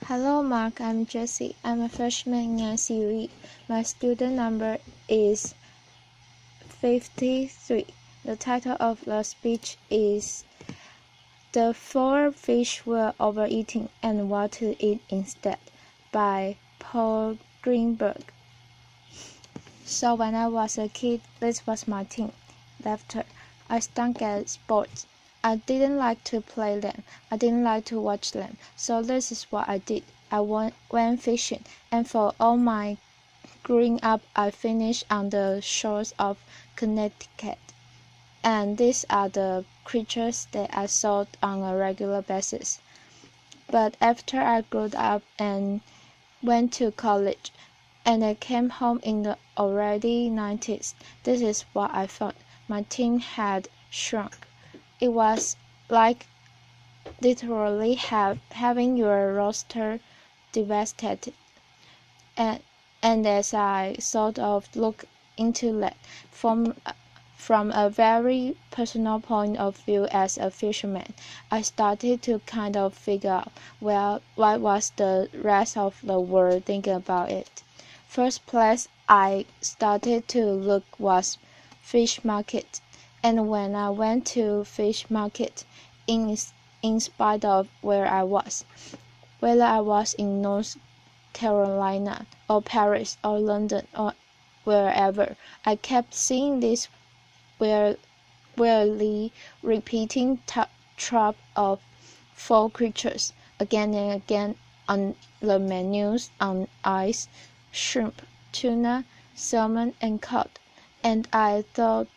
Hello Mark, I'm Jessie. I'm a freshman in CUE. My student number is 53. The title of the speech is The Four Fish Were Overeating and What to Eat Instead by Paul Greenberg. So when I was a kid, this was my thing. Laughter. I stunk at sports. I didn't like to play them. I didn't like to watch them. So this is what I did. I went fishing, and for all my growing up, I finished on the shores of Connecticut. And these are the creatures that I saw on a regular basis. But after I grew up and went to college, and I came home in the already 90s, this is what I found. My team had shrunk. It was like literally having your roster devastated. And as I sort of looked into that from a very personal point of view as a fisherman, I started to kind of figure out, well, what was the rest of the world thinking about it. First place I started to look was fish market. And when I went to fish market, in spite of where I was, whether I was in North Carolina or Paris or London or wherever, I kept seeing this weirdly repeating trope of four creatures again and again on the menus on ice: shrimp, tuna, salmon, and cod. And I thought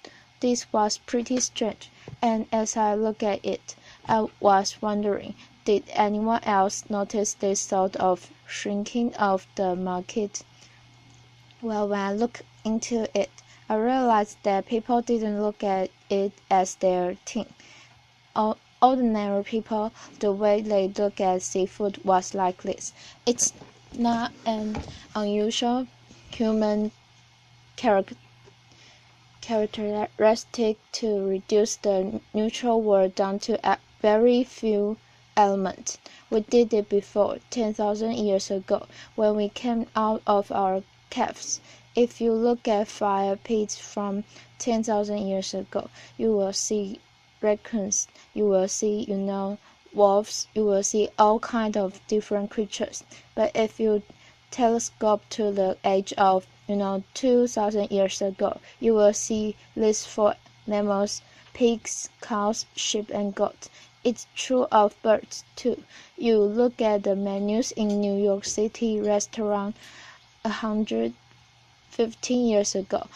this was pretty strange, and as I looked at it, I was wondering, did anyone else notice this sort of shrinking of the market? Well, when I looked into it, I realized that people didn't look at it as their thing. Ordinary people, the way they look at seafood was like this. It's not an unusual human characteristic to reduce the natural world down to a very few elements. We did it before, 10,000 years ago, when we came out of our caves. If you look at fire pits from 10,000 years ago, you will see raccoons, you will see, wolves, you will see all kinds of different creatures. But if you telescope to the age of 2,000 years ago, you will see these four mammals: pigs, cows, sheep, and goats. It's true of birds too. You look at the menus in New York City restaurant 115 years ago,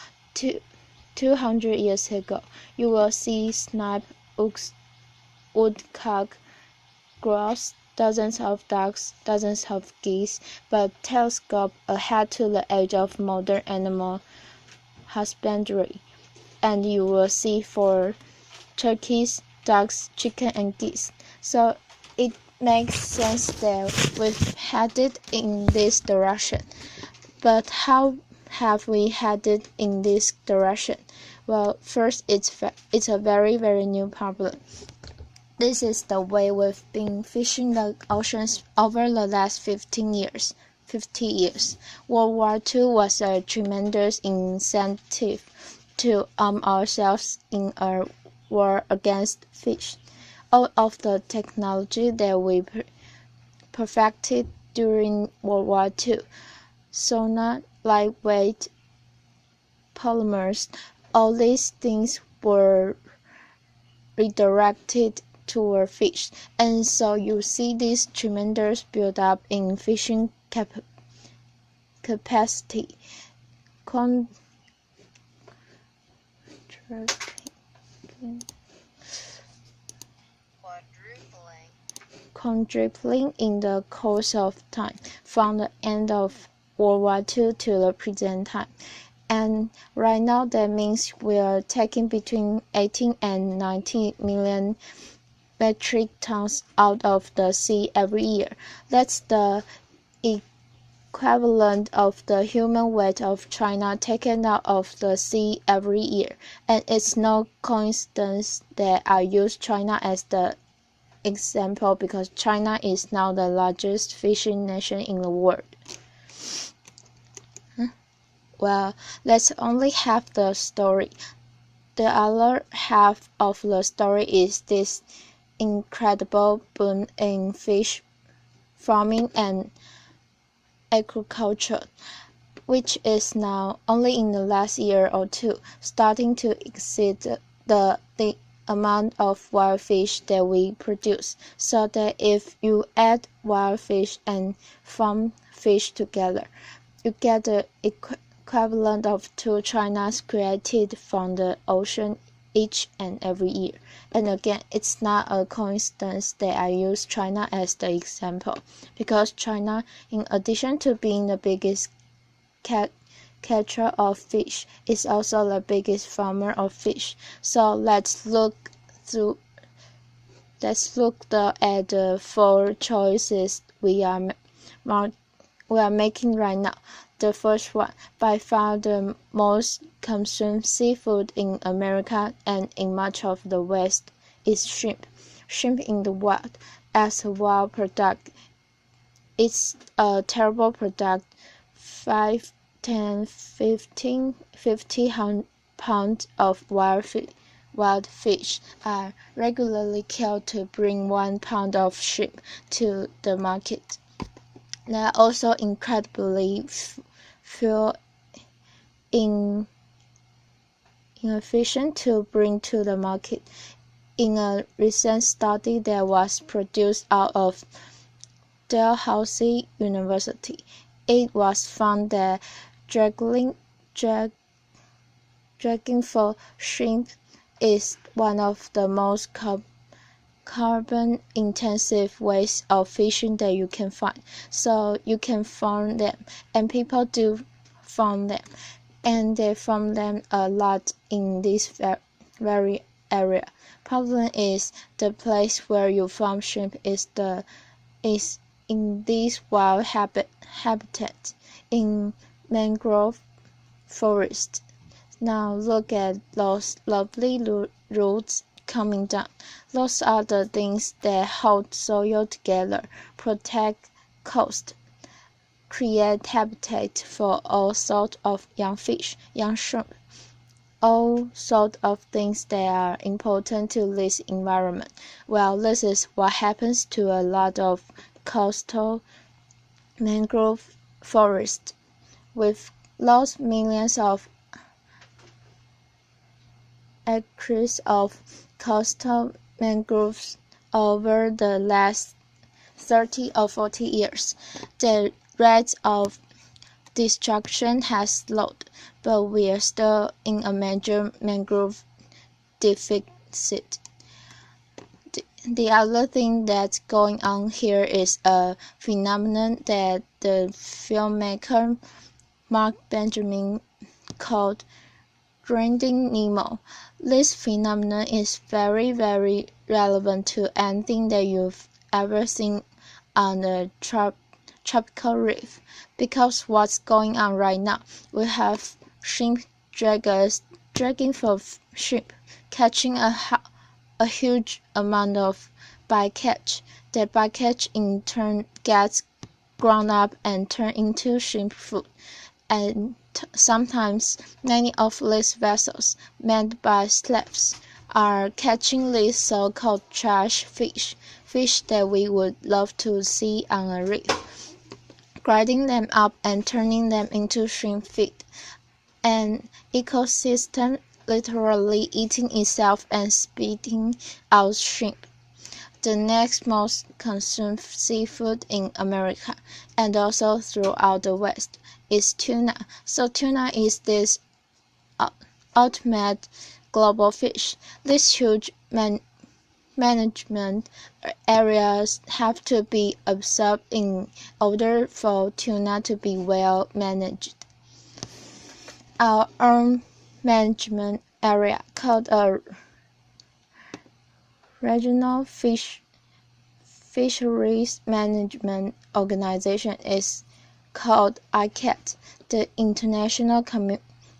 200 years ago, you will see snipe, woodcock, grouse, dozens of ducks, dozens of geese, but telescope ahead to the age of modern animal husbandry, and you will see for turkeys, ducks, chicken, and geese. So it makes sense that we've headed in this direction. But how have we headed in this direction? Well, first, it's a very, very new problem. This is the way we've been fishing the oceans over the last 50 years. World War II was a tremendous incentive to arm ourselves in a war against fish. All of the technology that we perfected during World War II, sonar, lightweight polymers, all these things were redirected toward fish, and so you see this tremendous build-up in fishing capacity. Quadrupling in the course of time, from the end of World War II to the present time. And right now that means we are taking between 18 and 19 million metric tons out of the sea every year. That's the equivalent of the human weight of China taken out of the sea every year. And it's no coincidence that I use China as the example because China is now the largest fishing nation in the world. Well, that's only half the story. The other half of the story is this incredible boom in fish farming and agriculture, which is now, only in the last year or two, starting to exceed the amount of wild fish that we produce, so that if you add wild fish and farm fish together, you get the equivalent of 2 Chinas created from the ocean each and every year. And again, it's not a coincidence that I use China as the example, because China, in addition to being the biggest catcher of fish, is also the biggest farmer of fish. So let's look at the 4 choices we are making right now. The first one, by far the most consumed seafood in America and in much of the West, is shrimp. Shrimp in the wild, as a wild product, it's a terrible product. 5, 10, 15, 50 pounds of wild fish are regularly killed to bring 1 pound of shrimp to the market. They are also incredibly fuel inefficient to bring to the market. In a recent study that was produced out of Dalhousie University, it was found that dragging for shrimp is one of the most carbon-intensive ways of fishing that you can find. So you can farm them, and people do farm them, and they farm them a lot in this very area. Problem is, the place where you farm shrimp is in this wild habitat, in mangrove forest. Now look at those lovely roots coming down. Those are the things that hold soil together, protect coast, create habitat for all sorts of young fish, young shrimp, all sorts of things that are important to this environment. Well, this is what happens to a lot of coastal mangrove forests. We've lost millions of acres of coastal mangroves over the last 30 or 40 years. The rate of destruction has slowed, but we are still in a major mangrove deficit. The other thing that's going on here is a phenomenon that the filmmaker Mark Benjamin called Finding Nemo. This phenomenon is very, very relevant to anything that you've ever seen on a tropical reef, because what's going on right now, we have shrimp draggers dragging for shrimp, catching a huge amount of bycatch. That bycatch in turn gets ground up and turned into shrimp food. And sometimes many of these vessels, manned by slaves, are catching these so-called trash fish that we would love to see on a reef, grinding them up and turning them into shrimp feed. An ecosystem literally eating itself and spitting out shrimp. The next most consumed seafood in America, and also throughout the West, is tuna. So tuna is this ultimate global fish. These huge management areas have to be absorbed in order for tuna to be well managed. Our own management area, called a Regional Fisheries Management Organization, is called ICAT, the International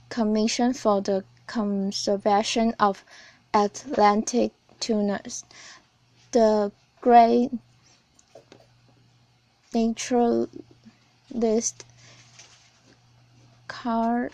Commission for the Conservation of Atlantic Tunas. The great naturalist Carl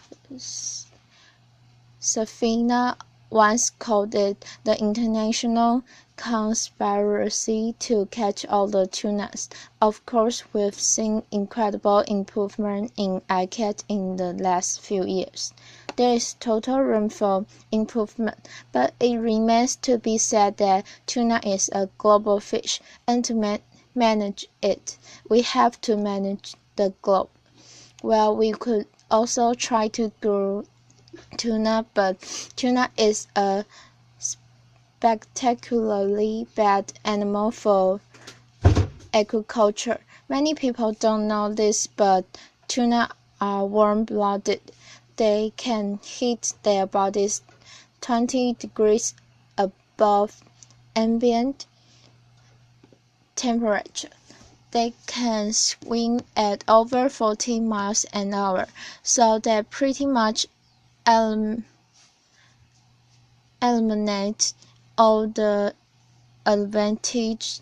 Safina once called it the international conspiracy to catch all the tunas. Of course, we've seen incredible improvement in ICAT in the last few years. There is total room for improvement, but it remains to be said that tuna is a global fish, and to manage it, we have to manage the globe. Well, we could also try to grow tuna, but tuna is a spectacularly bad animal for agriculture. Many people don't know this, but tuna are warm-blooded. They can heat their bodies 20 degrees above ambient temperature. They can swim at over 40 miles an hour, so they pretty much eliminate all the advantage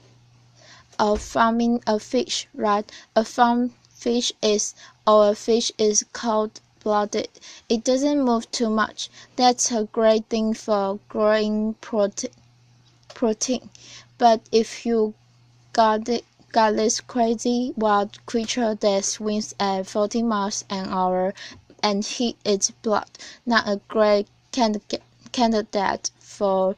of farming a fish, right? A farm fish is, or a fish is cold-blooded. It doesn't move too much. That's a great thing for growing protein. But if you got this crazy wild creature that swims at 40 miles an hour and heat its blood, not a great candidate for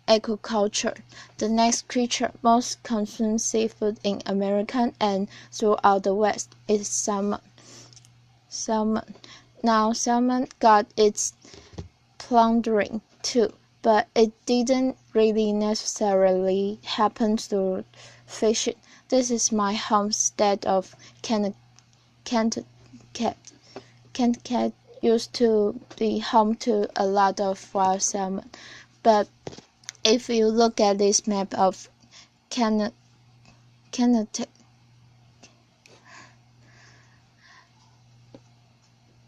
aquaculture. The next creature most consumed seafood in America and throughout the West is salmon. Now, salmon got its plundering too, but it didn't really necessarily happen through fishing. This is my home state of Connecticut. Connecticut used to be home to a lot of wild salmon, but if you look at this map of Connecticut,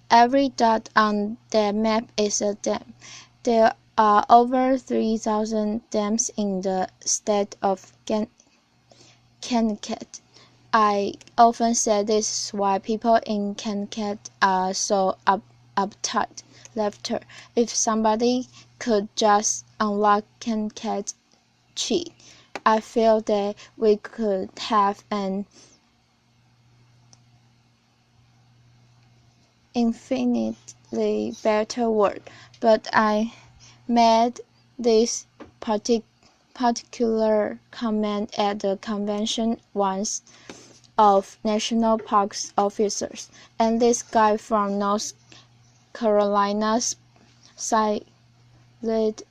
every dot on the map is a dam. There are over 3,000 dams in the state of Connecticut. I often say this is why people in Connecticut are so uptight. Laughter. If somebody could just unlock Connecticut cheat, I feel that we could have an infinitely better world. But I made this particular comment at the convention once of National Parks officers, and this guy from North Carolina sidled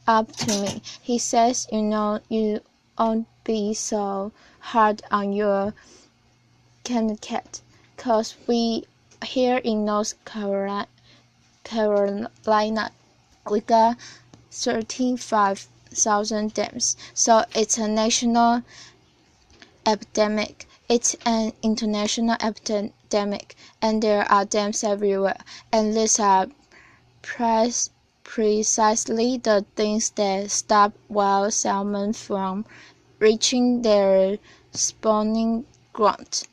up to me. He says, you won't be so hard on your Connecticut, 'cause we here in North Carolina, we got 35,000 dams, so it's a national epidemic. It's an international epidemic, and there are dams everywhere, and these are precisely the things that stop wild salmon from reaching their spawning ground.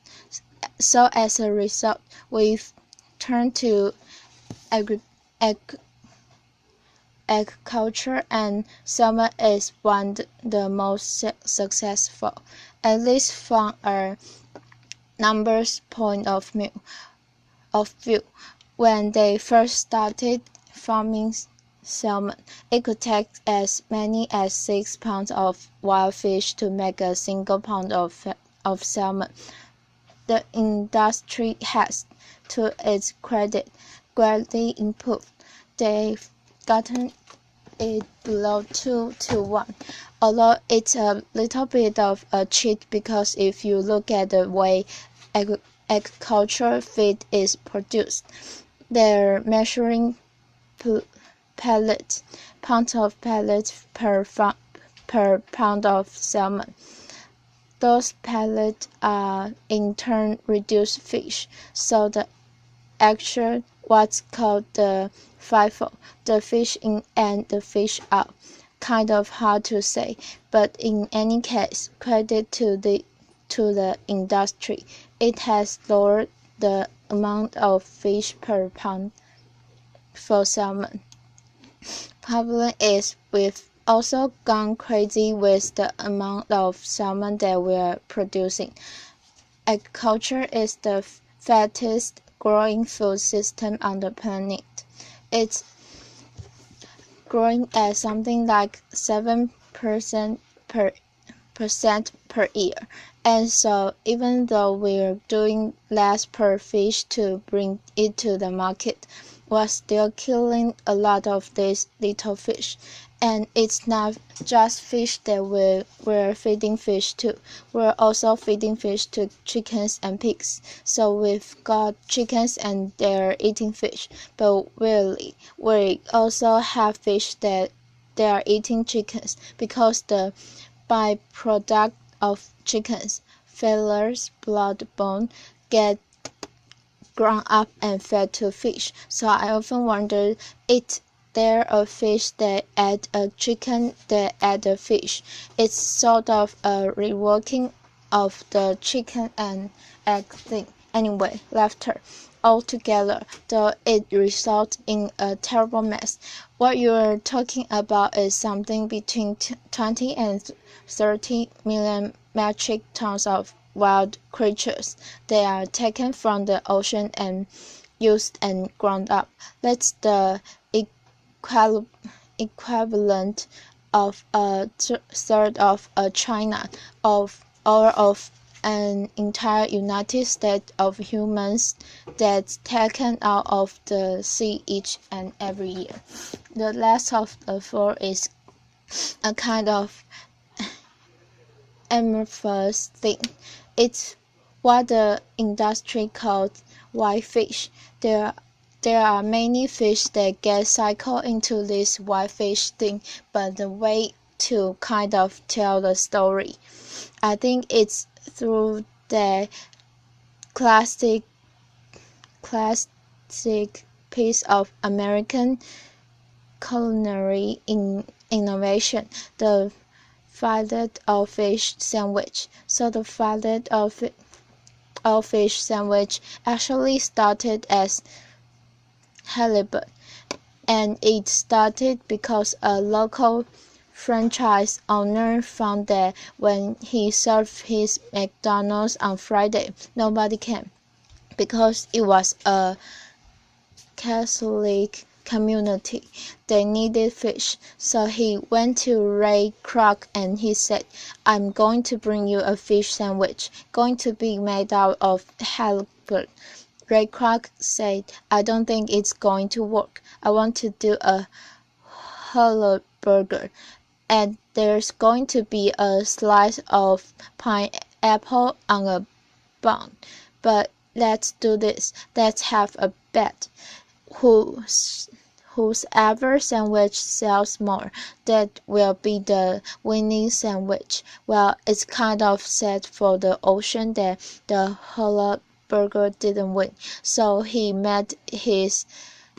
So as a result, we've turned to agriculture, and salmon is one of the most successful, at least from a numbers point of view. When they first started farming salmon, it could take as many as 6 pounds of wild fish to make a single pound of salmon. The industry has, to its credit, greatly improved. They've gotten it below 2 to 1, although it's a little bit of a cheat, because if you look at the way agricultural feed is produced, they're measuring pounds of pellets per pound of salmon. Those pellets are in turn reduced fish, so the actual what's called the FIFO, the fish in and the fish out, kind of hard to say, but in any case, credit to the industry. It has lowered the amount of fish per pound for salmon. Problem is, we've also gone crazy with the amount of salmon that we're producing. Agriculture is the fastest growing food system on the planet. It's growing at something like 7% per year. And so even though we're doing less per fish to bring it to the market, we're still killing a lot of these little fish. And it's not just fish that we're feeding fish to. We're also feeding fish to chickens and pigs. So we've got chickens and they're eating fish. But really, we also have fish that they are eating chickens because the byproduct of chickens, feathers, blood, bone, get ground up and fed to fish. So I often wonder, is there a fish that ate a chicken that ate a fish? It's sort of a reworking of the chicken and egg thing. Anyway, laughter. Altogether, though it results in a terrible mess. What you're talking about is something between 20 and 30 million metric tons of wild creatures. They are taken from the ocean and used and ground up. That's the equivalent of a third of a China or of an entire United States of humans that's taken out of the sea each and every year. The last of the four is a kind of amorphous thing. It's what the industry calls white fish. There are many fish that get cycled into this white fish thing, but the way to kind of tell the story, I think it's through the classic piece of American culinary innovation, the fillet-o-fish sandwich. So the fillet-o-fish sandwich actually started as halibut, and it started because a local franchise owner found that when he served his McDonald's on Friday, nobody came because it was a Catholic community. They needed fish. So he went to Ray Kroc and he said, "I'm going to bring you a fish sandwich, going to be made out of halibut." Ray Kroc said, "I don't think it's going to work. I want to do a halibut burger, and there's going to be a slice of pineapple on a bun. But let's do this. Let's have a bet. Whoever sandwich sells more, that will be the winning sandwich." Well, it's kind of sad for the ocean that the halibut burger didn't win. So he made his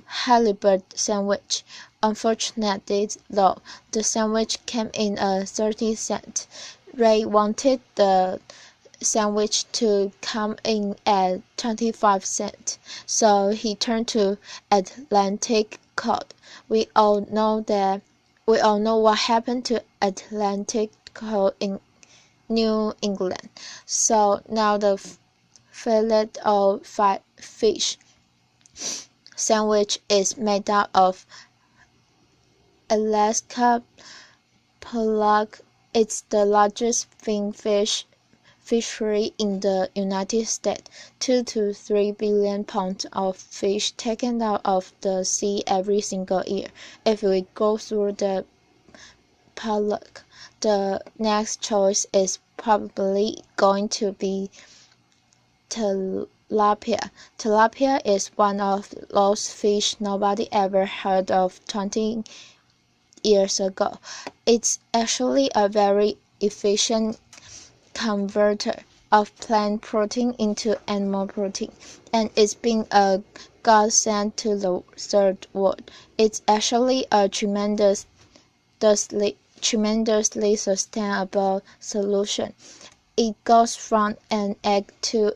halibut sandwich. Unfortunately, though, the sandwich came in at 30 cents. Ray wanted the sandwich to come in at 25 cents. So he turned to Atlantic cod. We all know what happened to Atlantic cod in New England. So now the fillet-o-fish sandwich is made out of Alaska pollock. It's the largest finfish fishery in the United States. 2 to 3 billion pounds of fish taken out of the sea every single year. If we go through the pollock, the next choice is probably going to be tilapia. Tilapia is one of those fish nobody ever heard of 20 years ago. It's actually a very efficient converter of plant protein into animal protein, and it's been a godsend to the third world. It's actually a tremendous tremendously sustainable solution. It goes from an egg to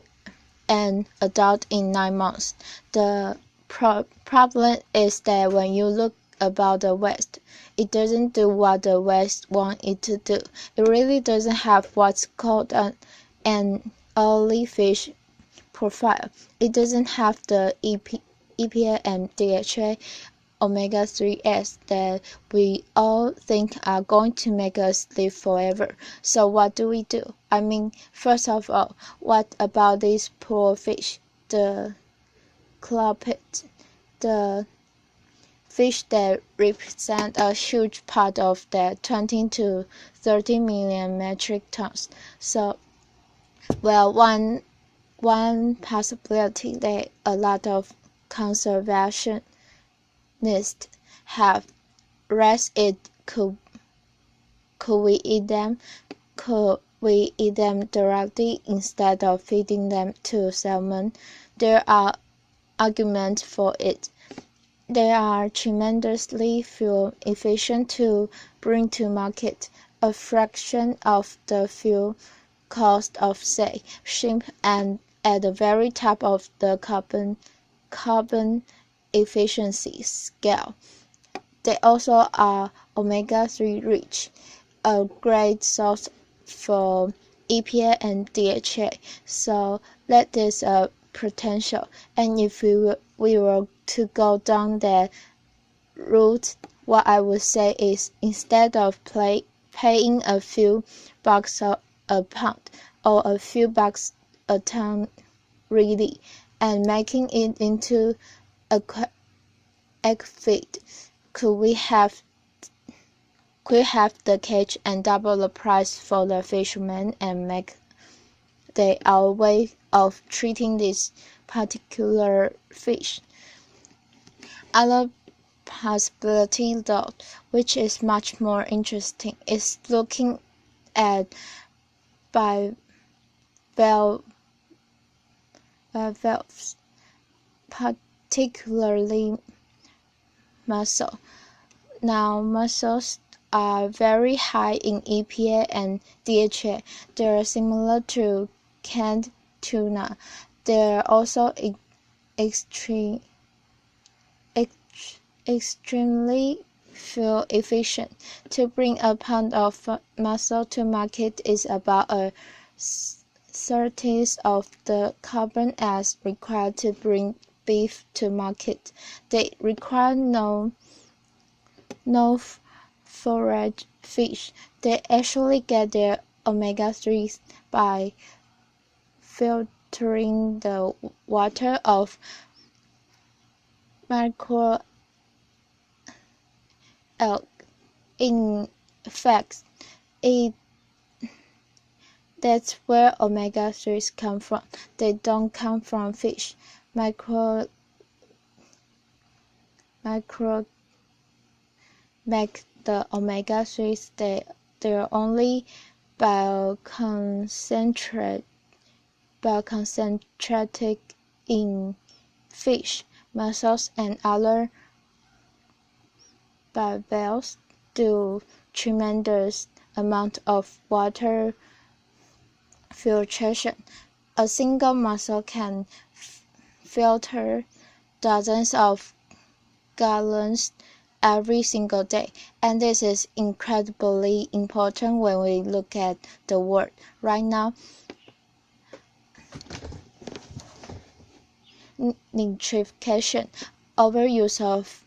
an adult in 9 months. The problem is that when you look about the West, it doesn't do what the West wants it to do. It really doesn't have what's called an early fish profile. It doesn't have the EPA and DHA omega-3s that we all think are going to make us live forever. So what do we do? I mean, first of all, what about these poor fish, the cloppet, the fish that represent a huge part of that 20 to 30 million metric tons? So, well, one possibility that a lot of conservationists have raised it could we eat them? Could we eat them directly instead of feeding them to salmon? There are arguments for it. They are tremendously fuel efficient to bring to market, a fraction of the fuel cost of, say, shrimp, and at the very top of the carbon efficiency scale. They also are omega-3 rich, a great source for EPA and DHA. So that is a potential. And if we were to go down that route, what I would say is instead of paying a few bucks a pound or a few bucks a ton really, and making it into a egg feed, could we have the cage and double the price for the fishermen and make our way of treating this particular fish? Other possibility, though, which is much more interesting, is looking at bivalves, particularly mussel. Now, mussels are very high in EPA and DHA. They are similar to canned tuna. They are also extremely fuel efficient. To bring a pound of mussel to market is about a thirtieth of the carbon as required to bring beef to market. They require no forage fish. They actually get their omega-3s by filtering the water of microalgae. In fact, that's where omega-3s come from. They don't come from fish. Make the omega-3s, they're only bioconcentrated in fish. Mussels and other bivalves do tremendous amount of water filtration. A single mussel can filter dozens of gallons every single day, and this is incredibly important when we look at the world right now. Nitrification, overuse of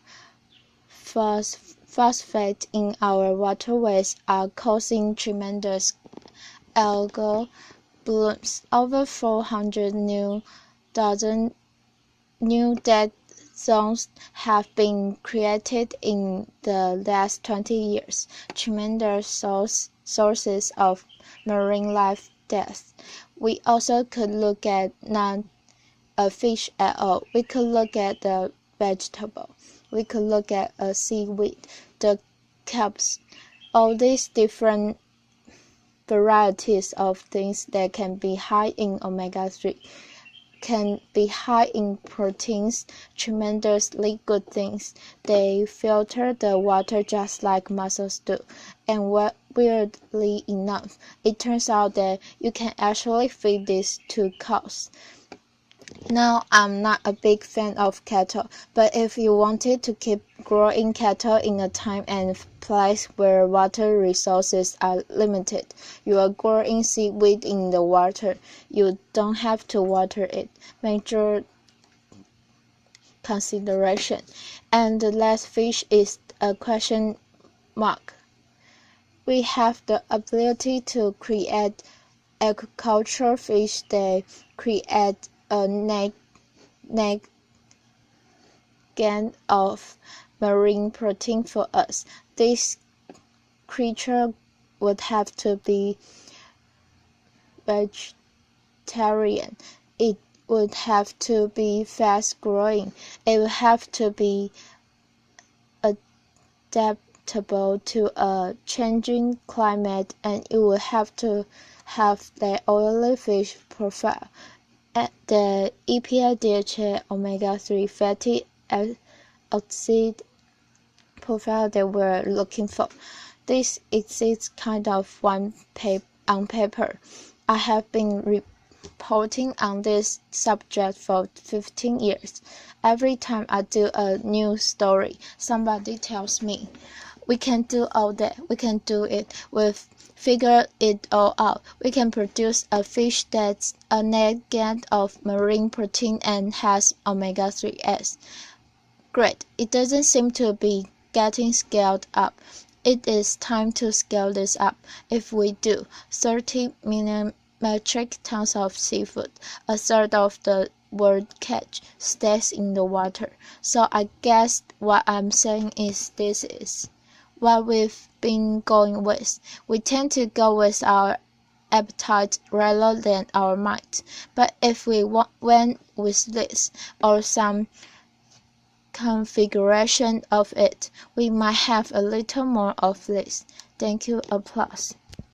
phosphate in our waterways are causing tremendous algal blooms. Over 400 new dead zones have been created in the last 20 years, tremendous sources of marine life death. We also could look at not a fish at all. We could look at the vegetable. We could look at a seaweed, the kelps, all these different varieties of things that can be high in omega-3. can be high in proteins, tremendously good things. They filter the water just like mussels do. And weirdly enough, it turns out that you can actually feed these to cows. Now, I'm not a big fan of cattle, but if you wanted to keep growing cattle in a time and place where water resources are limited, you are growing seaweed in the water. You don't have to water it. Major consideration. And the last fish is a question mark. We have the ability to create aquaculture fish that create a net gain of marine protein for us. This creature would have to be vegetarian. It would have to be fast growing. It would have to be adaptable to a changing climate, and it would have to have the oily fish profile. The EPA, DHA, omega-3 fatty acid profile that we're looking for. This exists kind of on paper. I have been reporting on this subject for 15 years. Every time I do a new story, somebody tells me, "We can do all that. We can do it. We've figured it all out. We can produce a fish that's a net gain of marine protein and has omega-3s. Great. It doesn't seem to be getting scaled up. It is time to scale this up. If we do, 30 million metric tons of seafood, a third of the world catch, stays in the water. So I guess what I'm saying is this is what we've been going with. We tend to go with our appetite rather than our mind. But if we went with this or some configuration of it, we might have a little more of this. Thank you. Applause.